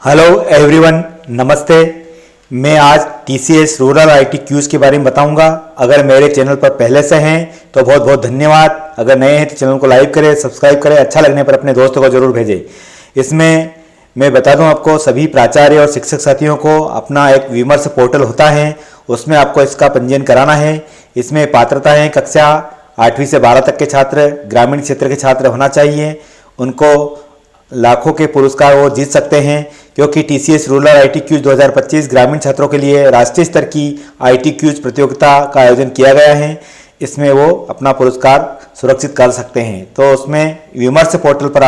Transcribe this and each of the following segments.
Hello everyone, नमस्ते। मैं आज टीसीएस रूरल आईटी क्यूज के बारे में बताऊंगा। अगर मेरे चैनल पर पहले से हैं तो बहुत बहुत धन्यवाद। अगर नए हैं तो चैनल को लाइक करें, सब्सक्राइब करें, अच्छा लगने पर अपने दोस्तों को जरूर भेजें। इसमें मैं बता दूं आपको, सभी प्राचार्य और शिक्षक साथियों को अपना एक विमर्श पोर्टल होता है, उसमें आपको इसका पंजीयन कराना है। इसमें पात्रता है कक्षा 8वीं से 12 तक के छात्र, ग्रामीण क्षेत्र के छात्र होना चाहिए। उनको लाखों के पुरस्कार वो जीत सकते हैं, क्योंकि टीसीएस रूरल आईटी क्यूज 2025 ग्रामीण छात्रों के लिए राष्ट्रीय स्तर की आईटी क्यूज प्रतियोगिता का आयोजन किया गया है। इसमें वो अपना पुरस्कार सुरक्षित कर सकते हैं। तो उसमें विमर्श पोर्टल पर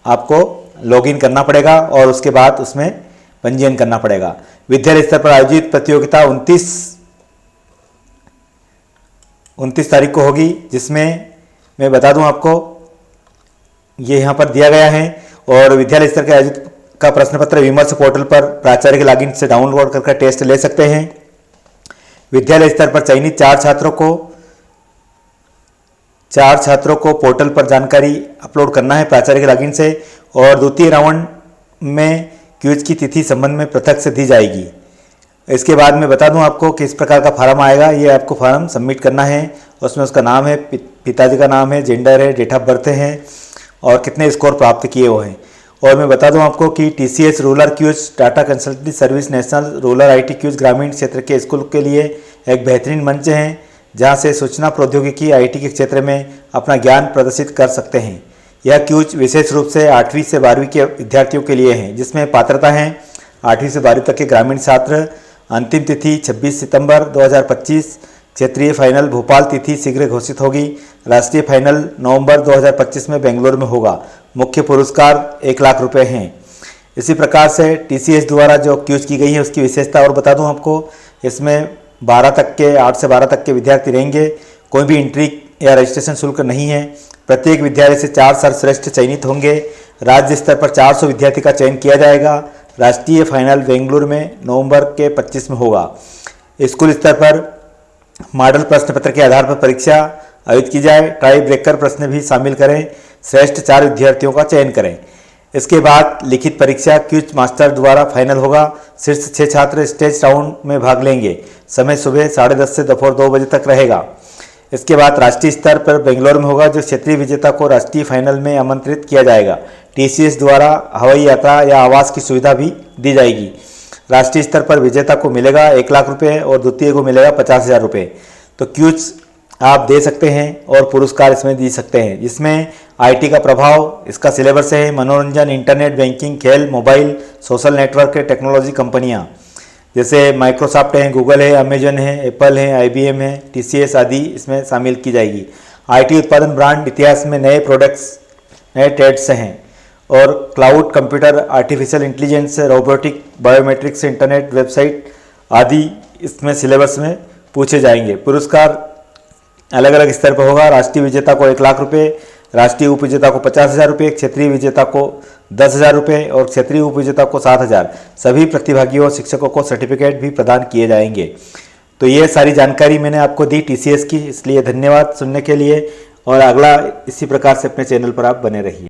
आपको लॉगिन करना पड़ेगा और उसके बाद उसमें पंजीयन करना पड़ेगा। विद्यालय स्तर पर आयोजित प्रतियोगिता 29 तारीख को होगी, जिसमें मैं बता दूं आपको, ये यहाँ पर दिया गया है। और विद्यालय स्तर के आयोजित का प्रश्न पत्र विमर्श पोर्टल पर प्राचार्य के लॉगिन से डाउनलोड करके टेस्ट ले सकते हैं। विद्यालय स्तर पर चयनित चार छात्रों को पोर्टल पर जानकारी अपलोड करना है प्राचार्य के लॉगिन से। और द्वितीय राउंड में क्विज की तिथि संबंध में पृथक से दी जाएगी। इसके बाद मैं बता दूं आपको कि इस प्रकार का फॉर्म आएगा। ये आपको फॉर्म सबमिट करना है। उसमें उसका नाम है, पिताजी का नाम है, जेंडर है, डेट ऑफ बर्थ है और कितने स्कोर प्राप्त किए हुए हैं। और मैं बता दूं आपको कि TCS rural quiz Tata consultancy service national rural IT quiz ग्रामीण क्षेत्र के स्कूल के लिए एक बेहतरीन मंच है, जहां से सूचना प्रौद्योगिकी आईटी के क्षेत्र में अपना ज्ञान प्रदर्शित कर सकते हैं। यह क्यूज विशेष रूप से 8वीं से 12वीं के विद्यार्थियों के लिए है, जिसमें पात्रता है 8वीं से 12वीं तक के ग्रामीण छात्र। अंतिम तिथि 26 सितंबर 2025। क्षेत्रीय फाइनल भोपाल तिथि शीघ्र घोषित होगी। राष्ट्रीय फाइनल नवंबर 2025 में बेंगलुरु में होगा। मुख्य पुरस्कार 1 लाख रुपए हैं। इसी प्रकार से टीसीएस द्वारा जो क्यूज की गई है उसकी विशेषता और बता दूं आपको, इसमें 8 से 12 तक के विद्यार्थी रहेंगे। कोई भी एंट्री या रजिस्ट्रेशन शुल्क नहीं है। प्रत्येक विद्यालय से 4 सर्वश्रेष्ठ चयनित होंगे। राज्य स्तर पर 400 विद्यार्थी का चयन किया जाएगा। राष्ट्रीय फाइनल बेंगलुरु में नवंबर के 25 में होगा। स्कूल स्तर पर मॉडल प्रश्न पत्र के आधार पर परीक्षा आयोजित की जाए। टाई ब्रेकर प्रश्न भी शामिल करें। श्रेष्ठ 4 विद्यार्थियों का चयन करें। इसके बाद लिखित परीक्षा क्यूज मास्टर द्वारा फाइनल होगा। शीर्ष 6 छात्र स्टेज राउंड में भाग लेंगे। समय सुबह 10:30 से दोपहर 2 बजे तक रहेगा। इसके बाद राष्ट्रीय स्तर पर बेंगलुरु में होगा, जो क्षेत्रीय विजेता को राष्ट्रीय फाइनल में आमंत्रित किया जाएगा। टीसीएस द्वारा हवाई यात्रा या आवास की सुविधा भी दी जाएगी। राष्ट्रीय स्तर पर विजेता को मिलेगा 1 लाख रुपए और द्वितीय को मिलेगा 50,000 रुपये। तो क्यूज आप दे सकते हैं और पुरस्कार इसमें दे सकते हैं। जिसमें आईटी का प्रभाव, इसका सिलेबस है मनोरंजन, इंटरनेट बैंकिंग, खेल, मोबाइल, सोशल नेटवर्क के टेक्नोलॉजी कंपनियां जैसे माइक्रोसॉफ्ट है, गूगल है, अमेजन है, एप्पल है, आईबीएम है, टीसीएस आदि इसमें शामिल की जाएगी। आईटी उत्पादन ब्रांड इतिहास में नए प्रोडक्ट्स, नए ट्रेड्स हैं। और cloud computer, artificial intelligence, robotic, biometrics, internet, website आदि इसमें सिलेबस में पूछे जाएंगे। पुरस्कार अलग अलग स्तर पर होगा। राष्ट्रीय विजेता को 1 लाख रुपये, राष्ट्रीय उप विजेता को 50,000 रुपये, क्षेत्रीय विजेता को 10,000 रुपये और क्षेत्रीय उप विजेता को 7,000। सभी प्रतिभागियों और शिक्षकों को सर्टिफिकेट भी प्रदान किए जाएंगे। तो ये सारी जानकारी मैंने आपको दी टीसीएस की, इसलिए धन्यवाद सुनने के लिए। और अगला इसी प्रकार से अपने चैनल पर आप बने रहिए।